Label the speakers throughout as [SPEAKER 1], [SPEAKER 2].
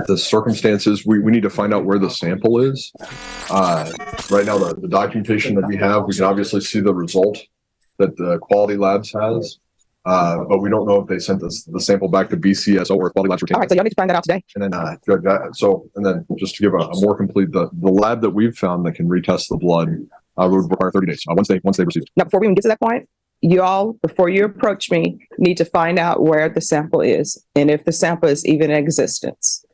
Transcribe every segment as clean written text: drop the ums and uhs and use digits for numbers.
[SPEAKER 1] the circumstances, we need to find out where the sample is. Right now, the documentation that we have, we can obviously see the result that the Quality Labs has, but we don't know if they sent the sample back to BCSO or Quality Labs.
[SPEAKER 2] All right, so y'all need to find that out today.
[SPEAKER 1] And then, and then just to give a more complete, the lab that we've found that can retest the blood would require 30 days once they receive it.
[SPEAKER 2] Now, before we even get to that point, you all, before you approach me, need to find out where the sample is and if the sample is even in existence.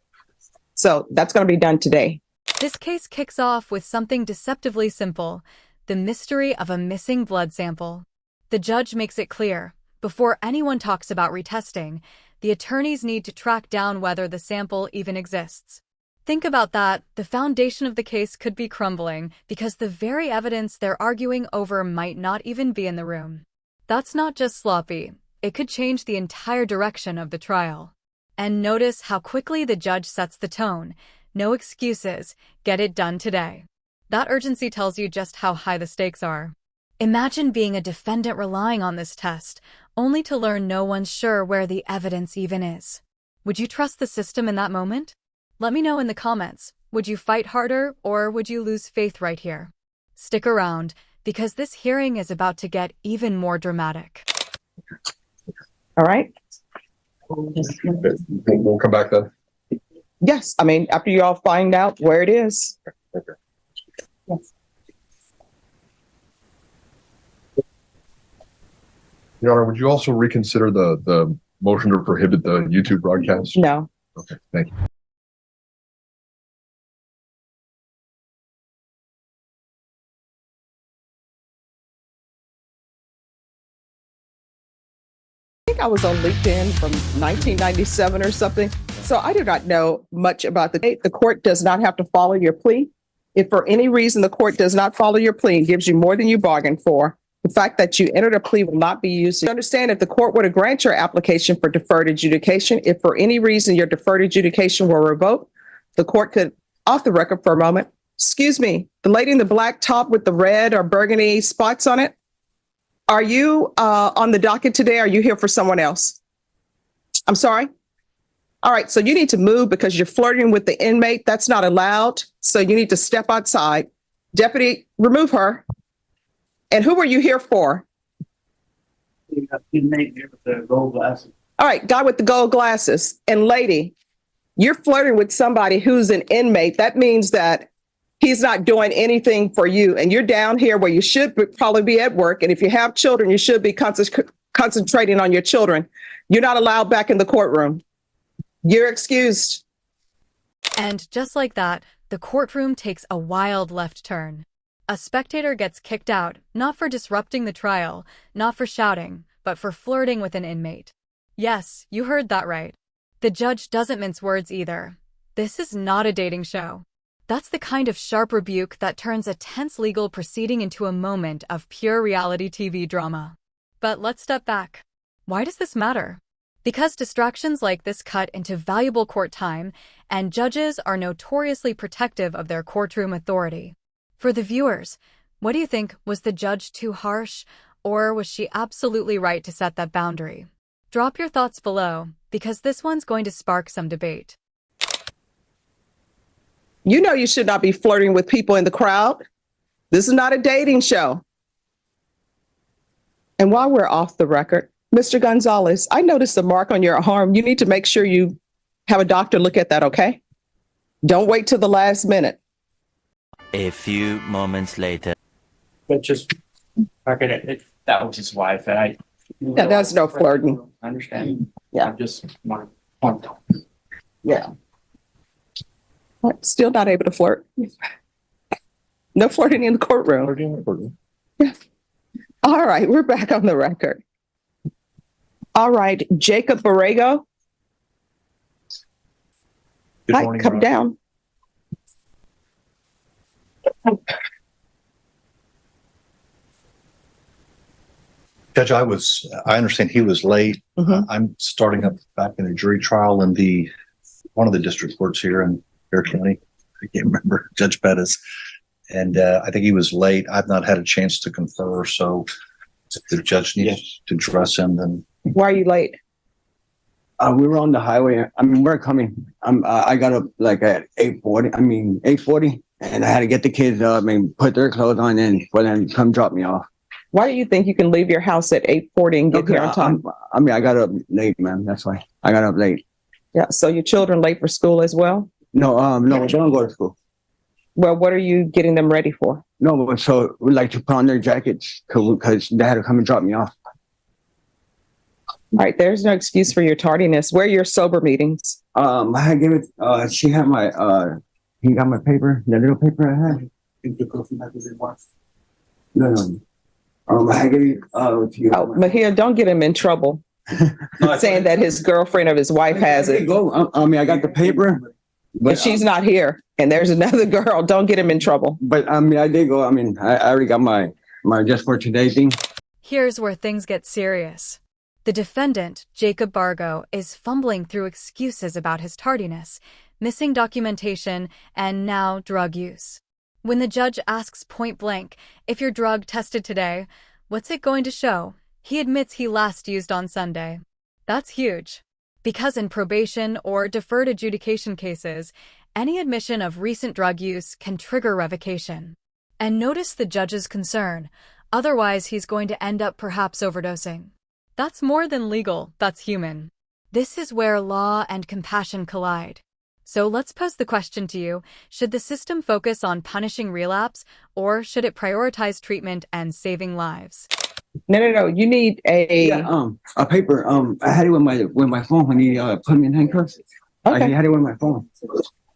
[SPEAKER 2] So that's going to be done today.
[SPEAKER 3] This case kicks off with something deceptively simple: the mystery of a missing blood sample. The judge makes it clear, before anyone talks about retesting, the attorneys need to track down whether the sample even exists. Think about that. The foundation of the case could be crumbling because the very evidence they're arguing over might not even be in the room. That's not just sloppy. It could change the entire direction of the trial. And notice how quickly the judge sets the tone. No excuses. Get it done today. That urgency tells you just how high the stakes are. Imagine being a defendant relying on this test, only to learn no one's sure where the evidence even is. Would you trust the system in that moment? Let me know in the comments. Would you fight harder, or would you lose faith right here? Stick around, because this hearing is about to get even more dramatic.
[SPEAKER 2] All right?
[SPEAKER 1] We'll come back then.
[SPEAKER 2] Yes, I mean, after you all find out where it is.
[SPEAKER 1] Okay.
[SPEAKER 2] Yes.
[SPEAKER 1] Your Honor, would you also reconsider the motion to prohibit the YouTube broadcast?
[SPEAKER 2] No.
[SPEAKER 1] Okay, thank you.
[SPEAKER 2] I think I was on LinkedIn from 1997 or something. So I do not know much about the date. The court does not have to follow your plea. If for any reason the court does not follow your plea and gives you more than you bargained for, the fact that you entered a plea will not be used. You understand, if the court were to grant your application for deferred adjudication, if for any reason your deferred adjudication were revoked, the court could, off the record for a moment, excuse me, the lady in the black top with the red or burgundy spots on it, are you on the docket today? Are you here for someone else? I'm sorry? All right, so you need to move because you're flirting with the inmate. That's not allowed. So you need to step outside. Deputy, remove her. And who are you here for?
[SPEAKER 4] Inmate here with the gold glasses.
[SPEAKER 2] All right, guy with the gold glasses. And lady, you're flirting with somebody who's an inmate. That means that he's not doing anything for you. And you're down here where you should probably be at work. And if you have children, you should be concentrating on your children. You're not allowed back in the courtroom. You're excused.
[SPEAKER 3] And just like that, the courtroom takes a wild left turn. A spectator gets kicked out, not for disrupting the trial, not for shouting, but for flirting with an inmate. Yes, you heard that right. The judge doesn't mince words either. This is not a dating show. That's the kind of sharp rebuke that turns a tense legal proceeding into a moment of pure reality TV drama. But let's step back. Why does this matter? Because distractions like this cut into valuable court time, and judges are notoriously protective of their courtroom authority. For the viewers, what do you think? Was the judge too harsh, or was she absolutely right to set that boundary? Drop your thoughts below, because this one's going to spark some debate.
[SPEAKER 2] You know you should not be flirting with people in the crowd. This is not a dating show. And while we're off the record, Mr. Gonzalez, I noticed a mark on your arm. You need to make sure you have a doctor look at that, okay? Don't wait till the last minute.
[SPEAKER 5] A few moments later.
[SPEAKER 4] But just, that was his wife. And
[SPEAKER 2] Yeah, that's no flirting.
[SPEAKER 4] I understand.
[SPEAKER 2] Yeah.
[SPEAKER 4] I just want to.
[SPEAKER 2] Yeah. Still not able to flirt. No flirting in the courtroom. Yeah. All right, we're back on the record. All right, Jacob Borrego.
[SPEAKER 1] Good
[SPEAKER 2] Hi,
[SPEAKER 1] morning,
[SPEAKER 2] come
[SPEAKER 1] Rob.
[SPEAKER 2] down.
[SPEAKER 6] Judge, I understand he was late.
[SPEAKER 2] Mhm.
[SPEAKER 6] I'm starting up back in a jury trial in one of the district courts here in Erica County. I can't remember, Judge Bettis. And I think he was late. I've not had a chance to confer, so if the judge needs to address him, then
[SPEAKER 2] Why are you late?
[SPEAKER 7] We were on the highway. I mean, we're coming. I got up like at 8:40. I mean, 8:40, and I had to get the kids up and put their clothes on and for them to come drop me off.
[SPEAKER 2] Why do you think you can leave your house at 8:40 and get here on time?
[SPEAKER 7] I mean, I got up late, man. That's why I got up late.
[SPEAKER 2] Yeah. So your children late for school as well?
[SPEAKER 7] No, they don't go to school.
[SPEAKER 2] Well, what are you getting them ready for?
[SPEAKER 7] No, but so we like to put on their jackets because they had to come and drop me off.
[SPEAKER 2] All right. There's no excuse for your tardiness. Where are your sober meetings?
[SPEAKER 7] I had given. She had my. He got my paper. The little paper I had. No. I had given.
[SPEAKER 2] Mahia, don't get him in trouble. Saying that his girlfriend or his wife has it.
[SPEAKER 7] I mean, I got the paper,
[SPEAKER 2] But she's not here, and there's another girl. Don't get him in trouble.
[SPEAKER 7] But I mean, I did go. I mean, I already got my just for today thing.
[SPEAKER 3] Here's where things get serious. The defendant, Jacob Bargo, is fumbling through excuses about his tardiness, missing documentation, and now drug use. When the judge asks point blank, if your drug tested today, what's it going to show? He admits he last used on Sunday. That's huge. Because in probation or deferred adjudication cases, any admission of recent drug use can trigger revocation. And notice the judge's concern. Otherwise, he's going to end up perhaps overdosing. That's more than legal, that's human. This is where law and compassion collide. So let's pose the question to you. Should the system focus on punishing relapse, or should it prioritize treatment and saving lives?
[SPEAKER 2] No. You need a
[SPEAKER 7] paper. I had it with my phone when he put me in handcuffs.
[SPEAKER 2] Okay.
[SPEAKER 7] I had it with my phone.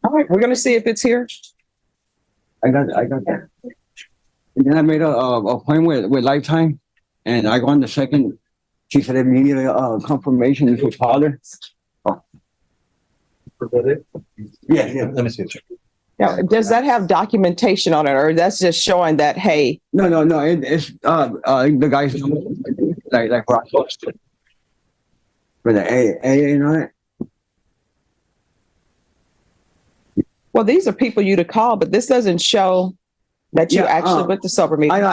[SPEAKER 2] All right, we're gonna see if it's here.
[SPEAKER 7] I got that. And then I made a appointment with Lifetime, and I go on the second. She said if you need a confirmation with his father. Oh. Yeah.
[SPEAKER 6] Let me see it.
[SPEAKER 2] Now, does that have documentation on it, or that's just showing that, hey?
[SPEAKER 7] No. It's the guys like for the AA on it.
[SPEAKER 2] Well, these are people you to call, but this doesn't show that you actually went to sober meeting.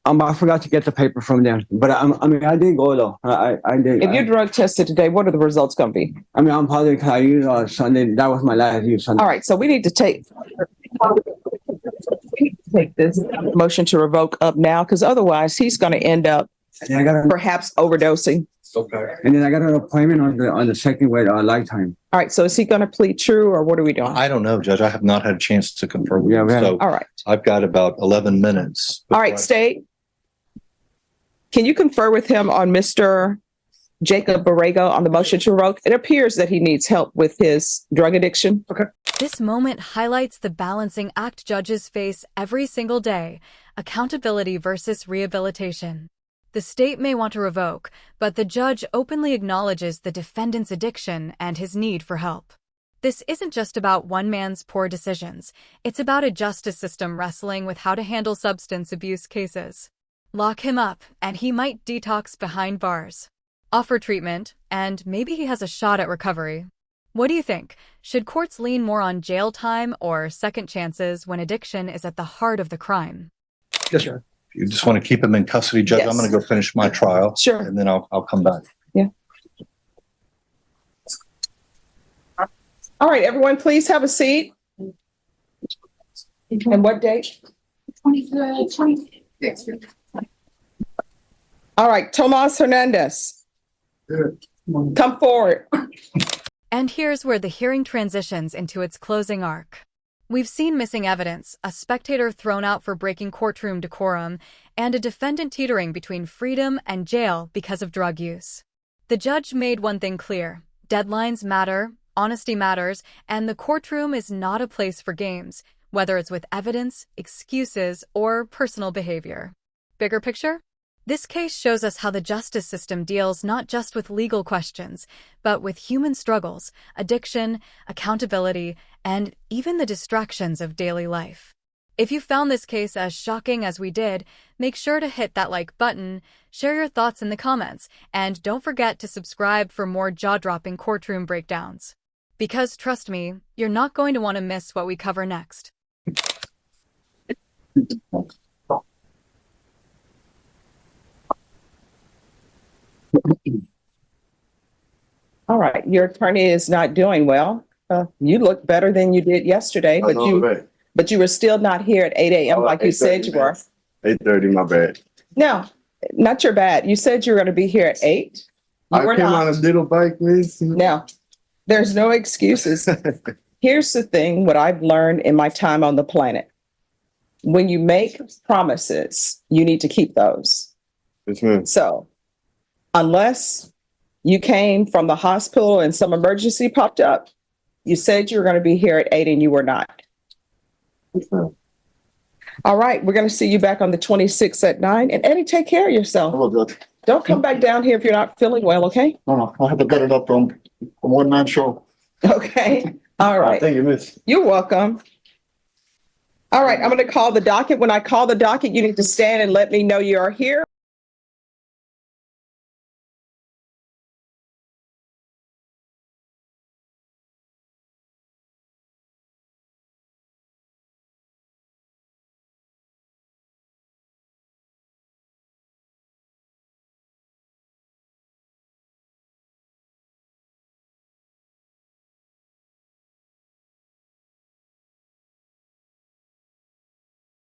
[SPEAKER 7] I forgot to get the paper from them, but I mean, I did go though. I did.
[SPEAKER 2] If you're drug tested today, what are the results going to be?
[SPEAKER 7] I mean, I'm positive because I used Sunday. That was my last use Sunday.
[SPEAKER 2] All right, so we need to take this motion to revoke up now, because otherwise he's going to end up perhaps overdosing.
[SPEAKER 1] Okay.
[SPEAKER 7] And then I got an appointment on the second with Lifetime.
[SPEAKER 2] All right, so is he going to plead true, or what are we doing?
[SPEAKER 6] I don't know, Judge. I have not had a chance to confirm.
[SPEAKER 7] Yeah,
[SPEAKER 6] So
[SPEAKER 2] All right.
[SPEAKER 6] I've got about 11 minutes.
[SPEAKER 2] All right, State. Can you confer with him on Mr. Jacob Borrego on the motion to revoke? It appears that he needs help with his drug addiction. Okay.
[SPEAKER 3] This moment highlights the balancing act judges face every single day: accountability versus rehabilitation. The state may want to revoke, but the judge openly acknowledges the defendant's addiction and his need for help. This isn't just about one man's poor decisions. It's about a justice system wrestling with how to handle substance abuse cases. Lock him up, and he might detox behind bars. Offer treatment, and maybe he has a shot at recovery. What do you think? Should courts lean more on jail time or second chances when addiction is at the heart of the crime?
[SPEAKER 6] Yes, sir. If you just want to keep him in custody, Judge,
[SPEAKER 2] Yes.
[SPEAKER 6] I'm going to go finish my trial.
[SPEAKER 2] Sure.
[SPEAKER 6] And then I'll come back.
[SPEAKER 2] Yeah. All right, everyone, please have a seat. And what date?
[SPEAKER 8] 26.
[SPEAKER 2] All right, Tomas Hernandez. Come forward.
[SPEAKER 3] And here's where the hearing transitions into its closing arc. We've seen missing evidence, a spectator thrown out for breaking courtroom decorum, and a defendant teetering between freedom and jail because of drug use. The judge made one thing clear: deadlines matter, honesty matters, and the courtroom is not a place for games, whether it's with evidence, excuses, or personal behavior. Bigger picture? This case shows us how the justice system deals not just with legal questions, but with human struggles, addiction, accountability, and even the distractions of daily life. If you found this case as shocking as we did, make sure to hit that like button, share your thoughts in the comments, and don't forget to subscribe for more jaw-dropping courtroom breakdowns. Because trust me, you're not going to want to miss what we cover next.
[SPEAKER 2] All right, your attorney is not doing well. You look better than you did yesterday, but you were still not here at 8 a.m. like you said you were.
[SPEAKER 8] 8:30, my bad.
[SPEAKER 2] No, not your bad. You said you were going to be here at 8. You
[SPEAKER 8] I
[SPEAKER 2] were
[SPEAKER 8] came on
[SPEAKER 2] not.
[SPEAKER 8] a little bike, miss.
[SPEAKER 2] Now, there's no excuses. Here's the thing, what I've learned in my time on the planet. When you make promises, you need to keep those.
[SPEAKER 8] Yes, ma'am.
[SPEAKER 2] So unless you came from the hospital and some emergency popped up, you said you were going to be here at 8 and you were not.
[SPEAKER 8] Yes, ma'am.
[SPEAKER 2] All right, we're going to see you back on the 26th at 9. And Eddie, take care of yourself.
[SPEAKER 9] Hello, Judge.
[SPEAKER 2] Don't come back down here if you're not feeling well, okay?
[SPEAKER 9] No, I had to get it up from a one-man show.
[SPEAKER 2] Okay, all right.
[SPEAKER 8] Thank you, miss.
[SPEAKER 2] You're welcome. All right, I'm going to call the docket. When I call the docket, you need to stand and let me know you are here.